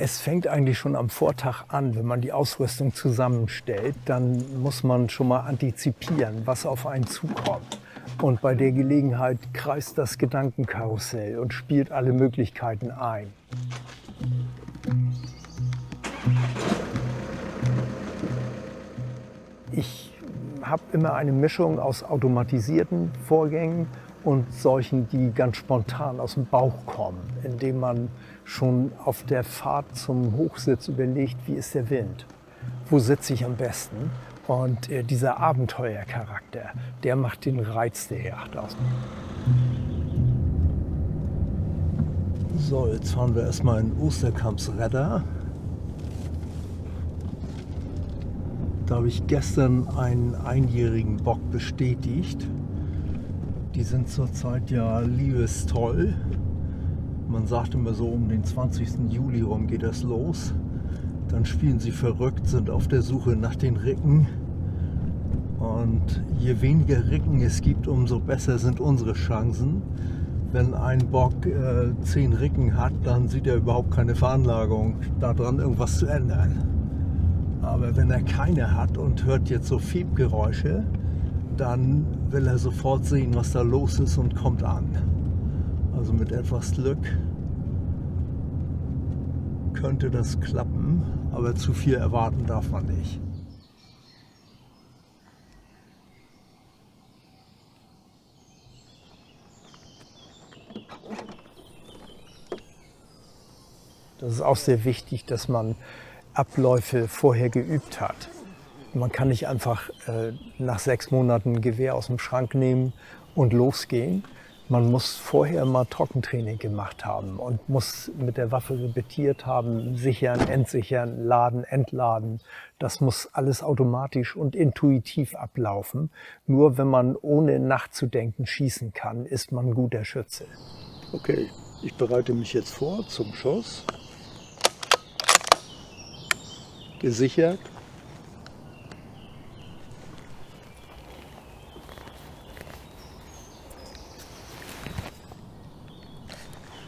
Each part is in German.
Es fängt eigentlich schon am Vortag an, wenn man die Ausrüstung zusammenstellt, dann muss man schon mal antizipieren, was auf einen zukommt. Und bei der Gelegenheit kreist das Gedankenkarussell und spielt alle Möglichkeiten ein. Ich habe immer eine Mischung aus automatisierten Vorgängen und solchen, die ganz spontan aus dem Bauch kommen, indem man schon auf der Fahrt zum Hochsitz überlegt, wie ist der Wind, wo sitze ich am besten. Und dieser Abenteuercharakter, der macht den Reiz der Yacht aus. So, jetzt fahren wir erstmal in Osterkamps-Redder. Da habe ich gestern einen einjährigen Bock bestätigt. Die sind zurzeit ja liebestoll. Man sagt immer so, um den 20. Juli rum geht das los. Dann spielen sie verrückt, sind auf der Suche nach den Ricken. Und je weniger Ricken es gibt, umso besser sind unsere Chancen. Wenn ein Bock 10 Ricken hat, dann sieht er überhaupt keine Veranlagung, daran irgendwas zu ändern. Aber wenn er keine hat und hört jetzt so Fiebgeräusche, dann will er sofort sehen, was da los ist und kommt an. Also mit etwas Glück könnte das klappen, aber zu viel erwarten darf man nicht. Das ist auch sehr wichtig, dass man Abläufe vorher geübt hat. Man kann nicht einfach nach 6 Monaten ein Gewehr aus dem Schrank nehmen und losgehen. Man muss vorher mal Trockentraining gemacht haben und muss mit der Waffe repetiert haben, sichern, entsichern, laden, entladen. Das muss alles automatisch und intuitiv ablaufen. Nur wenn man ohne nachzudenken schießen kann, ist man ein guter Schütze. Okay, ich bereite mich jetzt vor zum Schuss. Gesichert.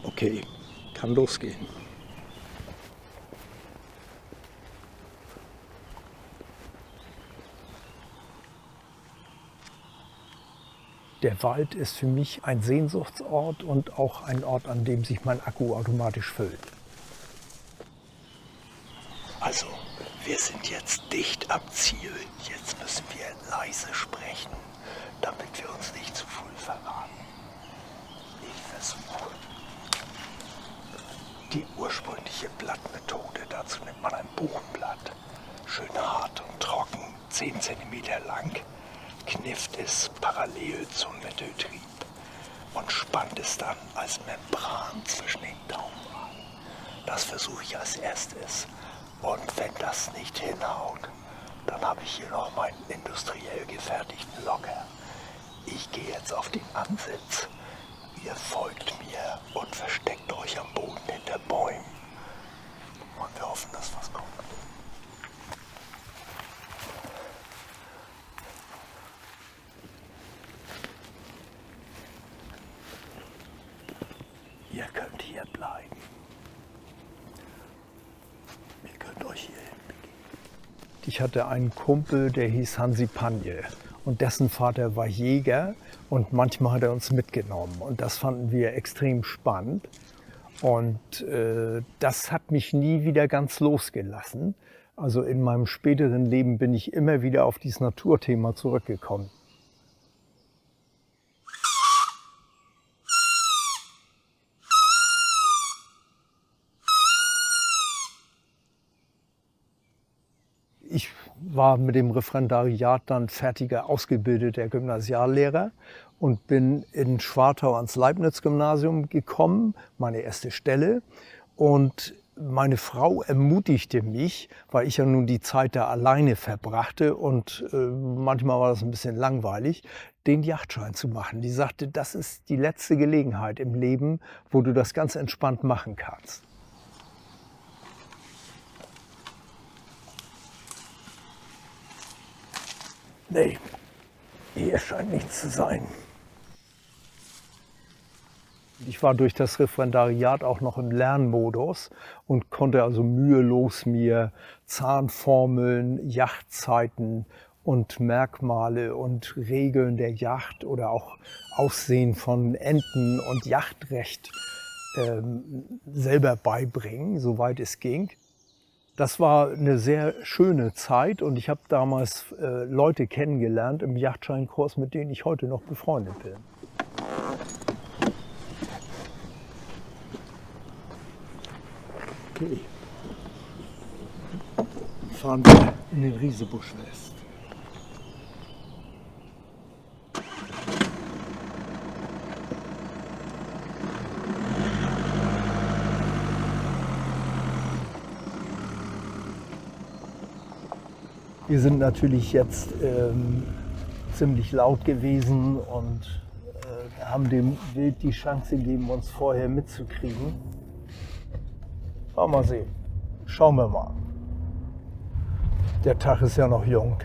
Okay, kann losgehen. Der Wald ist für mich ein Sehnsuchtsort und auch ein Ort, an dem sich mein Akku automatisch füllt. Also, wir sind jetzt dicht am Ziel. Jetzt müssen wir leise sprechen, damit wir uns nicht zu früh verraten. Ich versuche. Die ursprüngliche Blattmethode, dazu nimmt man ein Buchenblatt. Schön hart und trocken, 10 cm lang, knifft es parallel zum Mitteltrieb und spannt es dann als Membran zwischen den Daumen an. Das versuche ich als erstes. Und wenn das nicht hinhaut, dann habe ich hier noch meinen industriell gefertigten Locker. Ich gehe jetzt auf den Ansitz. Ihr folgt mir und versteckt euch am Boden hinter Bäumen. Und wir hoffen, dass was kommt. Ihr könnt hier bleiben. Ihr könnt euch hier hinbegeben. Ich hatte einen Kumpel, der hieß Hansi Panje. Und dessen Vater war Jäger und manchmal hat er uns mitgenommen. Und das fanden wir extrem spannend. Und das hat mich nie wieder ganz losgelassen. Also in meinem späteren Leben bin ich immer wieder auf dieses Naturthema zurückgekommen. Ich war mit dem Referendariat dann fertiger ausgebildeter Gymnasiallehrer und bin in Schwartau ans Leibniz-Gymnasium gekommen, meine erste Stelle. Und meine Frau ermutigte mich, weil ich ja nun die Zeit da alleine verbrachte und manchmal war das ein bisschen langweilig, den Yachtschein zu machen. Die sagte, das ist die letzte Gelegenheit im Leben, wo du das ganz entspannt machen kannst. Nee, hier scheint nichts zu sein. Ich war durch das Referendariat auch noch im Lernmodus und konnte also mühelos mir Zahnformeln, Yachtzeiten und Merkmale und Regeln der Yacht oder auch Aussehen von Enten und Yachtrecht selber beibringen, soweit es ging. Das war eine sehr schöne Zeit und ich habe damals Leute kennengelernt im Yachtscheinkurs, mit denen ich heute noch befreundet bin. Okay. Fahren wir in den Riesebusch West. Wir sind natürlich jetzt ziemlich laut gewesen und haben dem Wild die Chance gegeben, uns vorher mitzukriegen. Mal sehen. Schauen wir mal. Der Tag ist ja noch jung.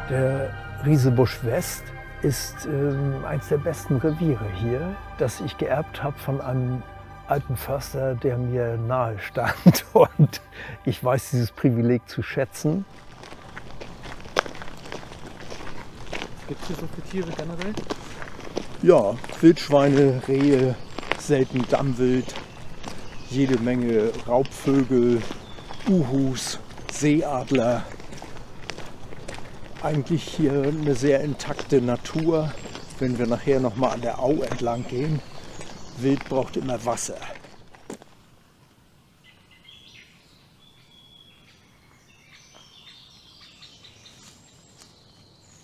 Der Riesebusch West ist eines der besten Reviere hier, das ich geerbt habe von einem alten Förster, der mir nahe stand. Und ich weiß dieses Privileg zu schätzen. Was gibt es hier so für Tiere generell? Ja, Wildschweine, Rehe, selten Dammwild, jede Menge Raubvögel, Uhus, Seeadler. Eigentlich hier eine sehr intakte Natur, wenn wir nachher noch mal an der Au entlang gehen. Wild braucht immer Wasser.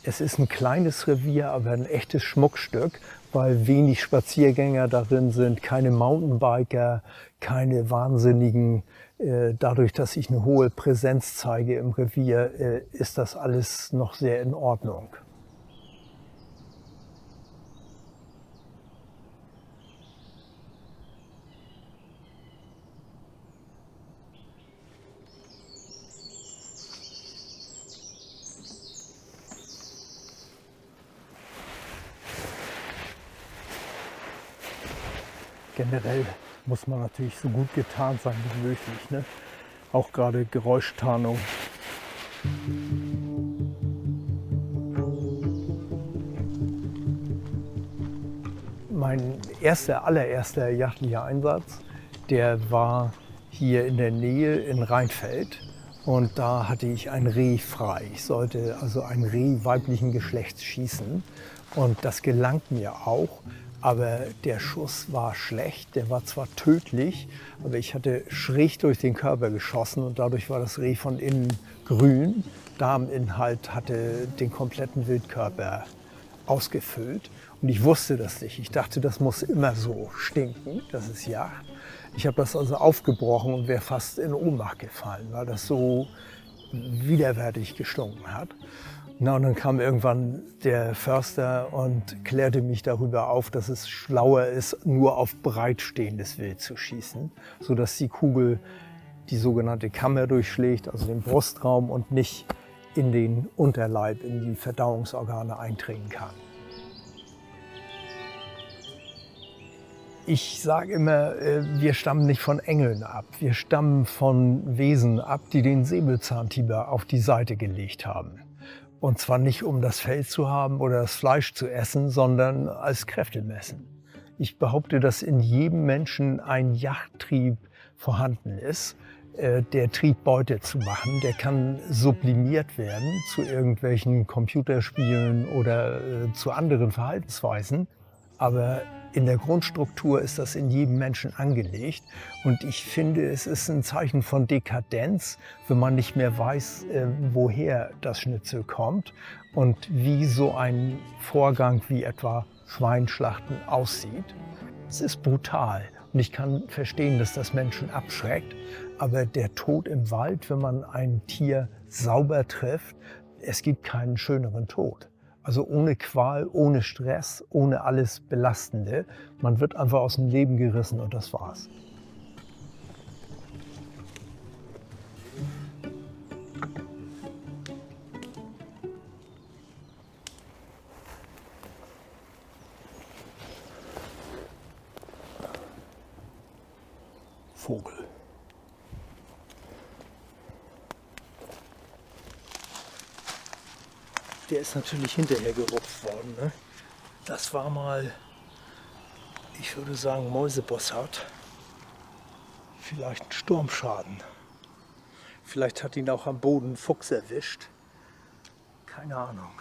Es ist ein kleines Revier, aber ein echtes Schmuckstück, weil wenig Spaziergänger darin sind, keine Mountainbiker, keine Wahnsinnigen. Dadurch, dass ich eine hohe Präsenz zeige im Revier, ist das alles noch sehr in Ordnung. Generell muss man natürlich so gut getarnt sein wie möglich, ne? Auch gerade Geräuschtarnung. Mein allererster jachtlicher Einsatz, der war hier in der Nähe in Rheinfeld. Und da hatte ich ein Reh frei. Ich sollte also ein Reh weiblichen Geschlechts schießen. Und das gelang mir auch. Aber der Schuss war schlecht, der war zwar tödlich, aber ich hatte schräg durch den Körper geschossen und dadurch war das Reh von innen grün. Darminhalt hatte den kompletten Wildkörper ausgefüllt und ich wusste das nicht. Ich dachte, das muss immer so stinken, das ist Jagd. Ich habe das also aufgebrochen und wäre fast in Ohnmacht gefallen, weil das so widerwärtig gestunken hat. Na, und dann kam irgendwann der Förster und klärte mich darüber auf, dass es schlauer ist, nur auf breitstehendes Wild zu schießen, sodass die Kugel die sogenannte Kammer durchschlägt, also den Brustraum, und nicht in den Unterleib, in die Verdauungsorgane eindringen kann. Ich sage immer, wir stammen nicht von Engeln ab. Wir stammen von Wesen ab, die den Säbelzahntiger auf die Seite gelegt haben. Und zwar nicht, um das Fell zu haben oder das Fleisch zu essen, sondern als Kräftemessen. Ich behaupte, dass in jedem Menschen ein Jagdtrieb vorhanden ist, der Trieb, Beute zu machen. Der kann sublimiert werden zu irgendwelchen Computerspielen oder zu anderen Verhaltensweisen. Aber in der Grundstruktur ist das in jedem Menschen angelegt. Und ich finde, es ist ein Zeichen von Dekadenz, wenn man nicht mehr weiß, woher das Schnitzel kommt und wie so ein Vorgang wie etwa Schweinschlachten aussieht. Es ist brutal Und ich kann verstehen, dass das Menschen abschreckt. Aber der Tod im Wald, wenn man ein Tier sauber trifft, es gibt keinen schöneren Tod. Also ohne Qual, ohne Stress, ohne alles Belastende. Man wird einfach aus dem Leben gerissen und das war's. Vogel. Der ist natürlich hinterher gerupft worden. Ne? Das war mal, ich würde sagen, Mäusebossart. Vielleicht ein Sturmschaden. Vielleicht hat ihn auch am Boden ein Fuchs erwischt. Keine Ahnung.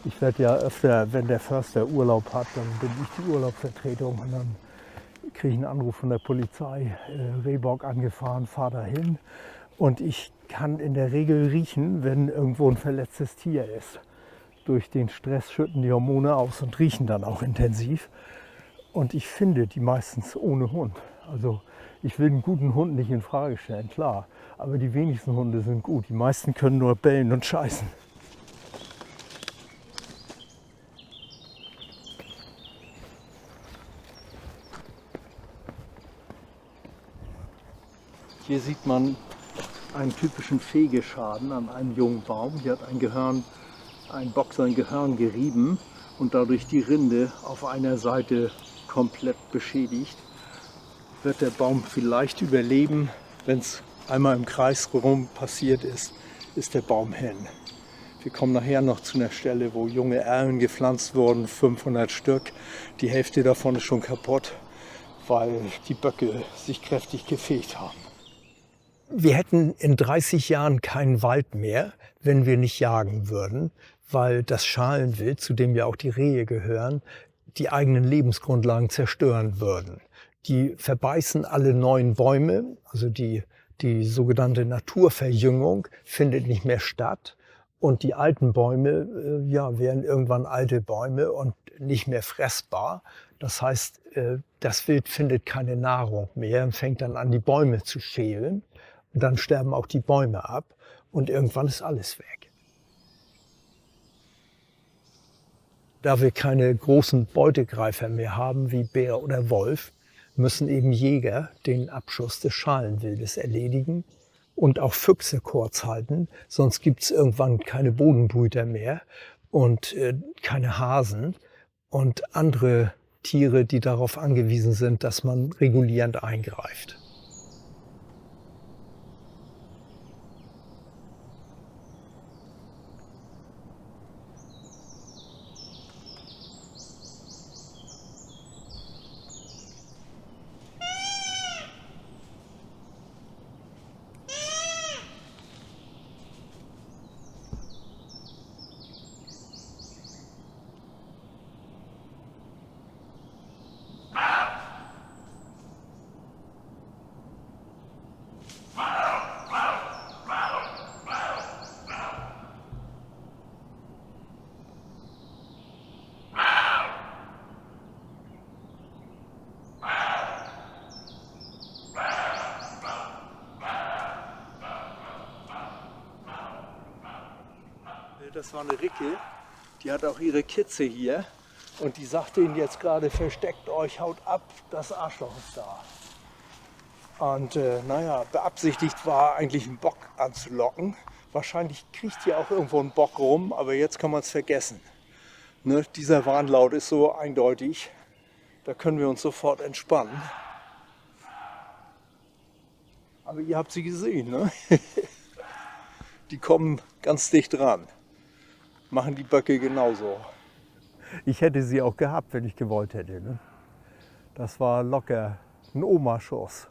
Ich werde ja öfter, wenn der Förster Urlaub hat, dann bin ich die Urlaubsvertretung und dann kriege ich einen Anruf von der Polizei, Rehbock angefahren, fahre dahin und ich kann in der Regel riechen, wenn irgendwo ein verletztes Tier ist. Durch den Stress schütten die Hormone aus und riechen dann auch intensiv und ich finde die meistens ohne Hund. Also ich will einen guten Hund nicht in Frage stellen, klar, aber die wenigsten Hunde sind gut. Die meisten können nur bellen und scheißen. Hier sieht man einen typischen Fegeschaden an einem jungen Baum. Hier hat ein Bock sein Gehörn gerieben und dadurch die Rinde auf einer Seite komplett beschädigt. Wird der Baum vielleicht überleben, wenn es einmal im Kreis rum passiert ist, ist der Baum hin. Wir kommen nachher noch zu einer Stelle, wo junge Erlen gepflanzt wurden, 500 Stück. Die Hälfte davon ist schon kaputt, weil die Böcke sich kräftig gefegt haben. Wir hätten in 30 Jahren keinen Wald mehr, wenn wir nicht jagen würden, weil das Schalenwild, zu dem ja auch die Rehe gehören, die eigenen Lebensgrundlagen zerstören würden. Die verbeißen alle neuen Bäume, also die sogenannte Naturverjüngung findet nicht mehr statt. Und die alten Bäume werden irgendwann alte Bäume und nicht mehr fressbar. Das heißt, das Wild findet keine Nahrung mehr und fängt dann an, die Bäume zu schälen. Und dann sterben auch die Bäume ab und irgendwann ist alles weg. Da wir keine großen Beutegreifer mehr haben wie Bär oder Wolf, müssen eben Jäger den Abschuss des Schalenwildes erledigen und auch Füchse kurz halten, sonst gibt es irgendwann keine Bodenbrüter mehr und keine Hasen und andere Tiere, die darauf angewiesen sind, dass man regulierend eingreift. Das war eine Ricke, die hat auch ihre Kitze hier und die sagte ihnen jetzt gerade, versteckt euch, haut ab, das Arschloch ist da. Und beabsichtigt war eigentlich einen Bock anzulocken. Wahrscheinlich kriegt hier auch irgendwo ein Bock rum, aber jetzt kann man es vergessen. Ne? Dieser Warnlaut ist so eindeutig, da können wir uns sofort entspannen. Aber ihr habt sie gesehen, ne? Die kommen ganz dicht dran. Machen die Böcke genauso. Ich hätte sie auch gehabt, wenn ich gewollt hätte. Ne? Das war locker ein Omaschuss.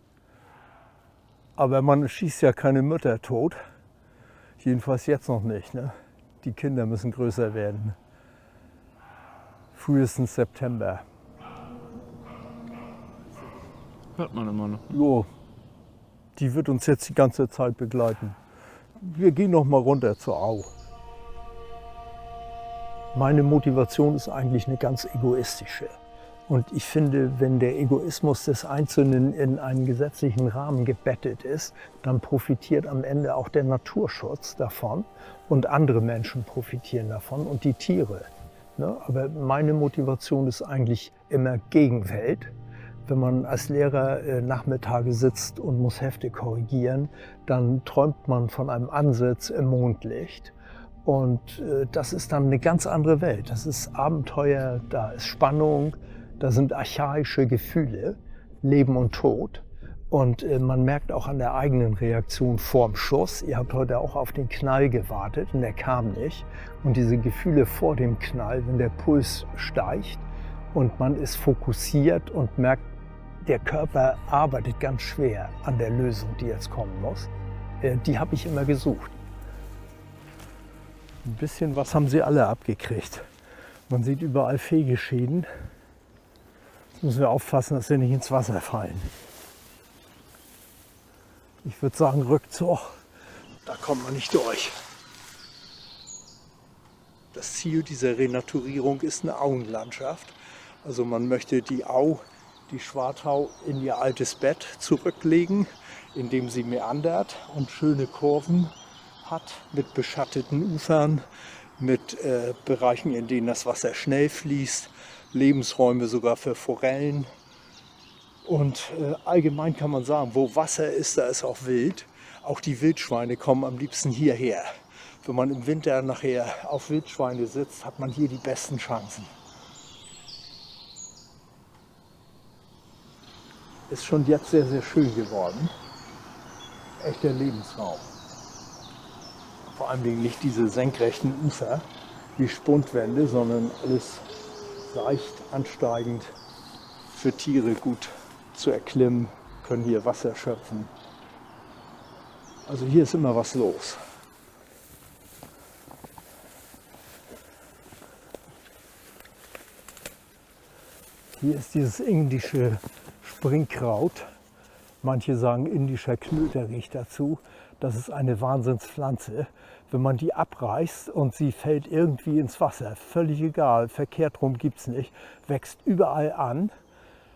Aber man schießt ja keine Mütter tot. Jedenfalls jetzt noch nicht. Ne? Die Kinder müssen größer werden. Frühestens September. Hört man immer noch. Jo, die wird uns jetzt die ganze Zeit begleiten. Wir gehen noch mal runter zur Au. Meine Motivation ist eigentlich eine ganz egoistische. Und ich finde, wenn der Egoismus des Einzelnen in einen gesetzlichen Rahmen gebettet ist, dann profitiert am Ende auch der Naturschutz davon und andere Menschen profitieren davon und die Tiere. Ne? Aber meine Motivation ist eigentlich immer Gegenwelt. Wenn man als Lehrer Nachmittage sitzt und muss Hefte korrigieren, dann träumt man von einem Ansitz im Mondlicht. Und das ist dann eine ganz andere Welt. Das ist Abenteuer, da ist Spannung, da sind archaische Gefühle, Leben und Tod. Und man merkt auch an der eigenen Reaktion vorm Schuss. Ihr habt heute auch auf den Knall gewartet und der kam nicht. Und diese Gefühle vor dem Knall, wenn der Puls steigt und man ist fokussiert und merkt, der Körper arbeitet ganz schwer an der Lösung, die jetzt kommen muss, die habe ich immer gesucht. Ein bisschen was haben sie alle abgekriegt. Man sieht überall Fehlgeschäden. Jetzt müssen wir aufpassen, dass sie nicht ins Wasser fallen. Ich würde sagen, Rückzug. Da kommt man nicht durch. Das Ziel dieser Renaturierung ist eine Auenlandschaft. Also man möchte die Au, die Schwartau, in ihr altes Bett zurücklegen, indem sie meandert und schöne Kurven hat mit beschatteten Ufern, mit Bereichen, in denen das Wasser schnell fließt, Lebensräume sogar für Forellen. Und allgemein kann man sagen, wo Wasser ist, da ist auch Wild. Auch die Wildschweine kommen am liebsten hierher. Wenn man im Winter nachher auf Wildschweine sitzt, hat man hier die besten Chancen. Ist schon jetzt sehr, sehr schön geworden. Echter Lebensraum. Vor allem nicht diese senkrechten Ufer wie Spundwände, sondern alles leicht ansteigend, für Tiere gut zu erklimmen, können hier Wasser schöpfen. Also hier ist immer was los. Hier ist dieses indische Springkraut. Manche sagen indischer Knöterich dazu. Das ist eine Wahnsinnspflanze. Wenn man die abreißt und sie fällt irgendwie ins Wasser, völlig egal, verkehrt rum gibt es nicht, wächst überall an,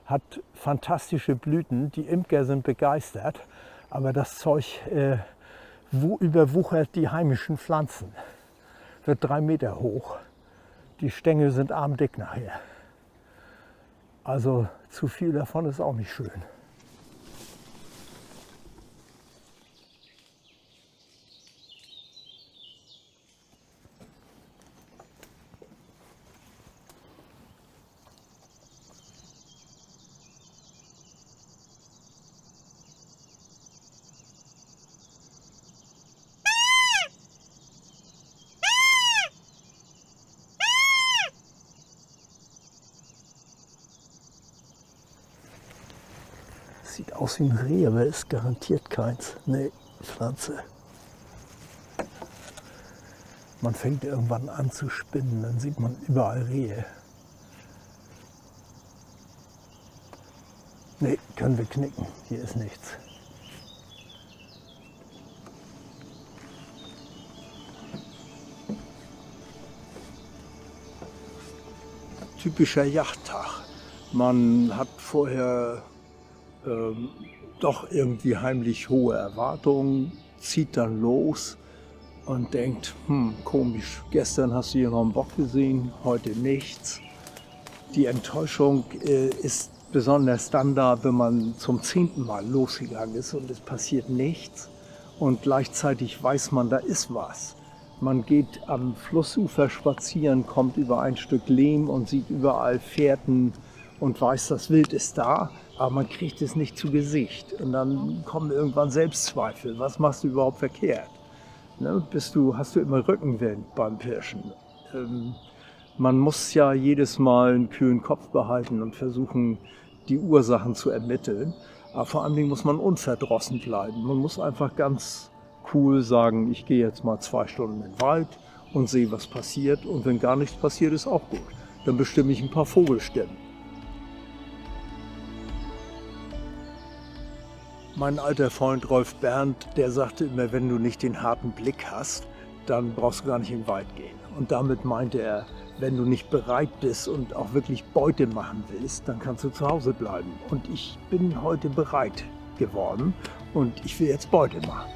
hat fantastische Blüten, die Imker sind begeistert, aber das Zeug überwuchert die heimischen Pflanzen, wird 3 Meter hoch, die Stängel sind armdick nachher. Also zu viel davon ist auch nicht schön. Sieht aus wie ein Reh, aber ist garantiert keins. Nee, Pflanze. Man fängt irgendwann an zu spinnen, dann sieht man überall Rehe. Nee, können wir knicken. Hier ist nichts. Typischer Jagdtag. Man hat vorher doch irgendwie heimlich hohe Erwartungen, zieht dann los und denkt, komisch, gestern hast du hier noch einen Bock gesehen, heute nichts. Die Enttäuschung ist besonders dann da, wenn man zum 10. Mal losgegangen ist und es passiert nichts und gleichzeitig weiß man, da ist was. Man geht am Flussufer spazieren, kommt über ein Stück Lehm und sieht überall Fährten und weiß, das Wild ist da, aber man kriegt es nicht zu Gesicht. Und dann kommen irgendwann Selbstzweifel. Was machst du überhaupt verkehrt? Ne? Hast du immer Rückenwind beim Pirschen? Man muss ja jedes Mal einen kühlen Kopf behalten und versuchen, die Ursachen zu ermitteln. Aber vor allen Dingen muss man unverdrossen bleiben. Man muss einfach ganz cool sagen, ich gehe jetzt mal 2 Stunden in den Wald und sehe, was passiert. Und wenn gar nichts passiert, ist auch gut. Dann bestimme ich ein paar Vogelstimmen. Mein alter Freund Rolf Berndt, der sagte immer, wenn du nicht den harten Blick hast, dann brauchst du gar nicht in den Wald gehen. Und damit meinte er, wenn du nicht bereit bist und auch wirklich Beute machen willst, dann kannst du zu Hause bleiben. Und ich bin heute bereit geworden und ich will jetzt Beute machen.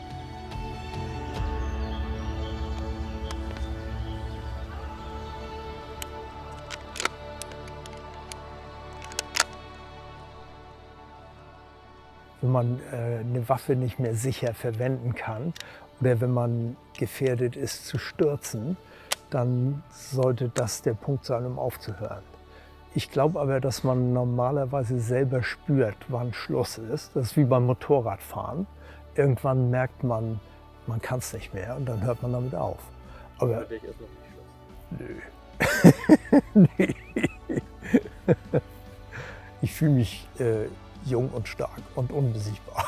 Wenn man eine Waffe nicht mehr sicher verwenden kann oder wenn man gefährdet ist zu stürzen, dann sollte das der Punkt sein, um aufzuhören. Ich glaube aber, dass man normalerweise selber spürt, wann Schluss ist. Das ist wie beim Motorradfahren. Irgendwann merkt man, man kann es nicht mehr und dann hört man damit auf. Aber Ich erst noch nicht Schluss. nö. Nee. Ich fühle mich jung und stark und unbesiegbar.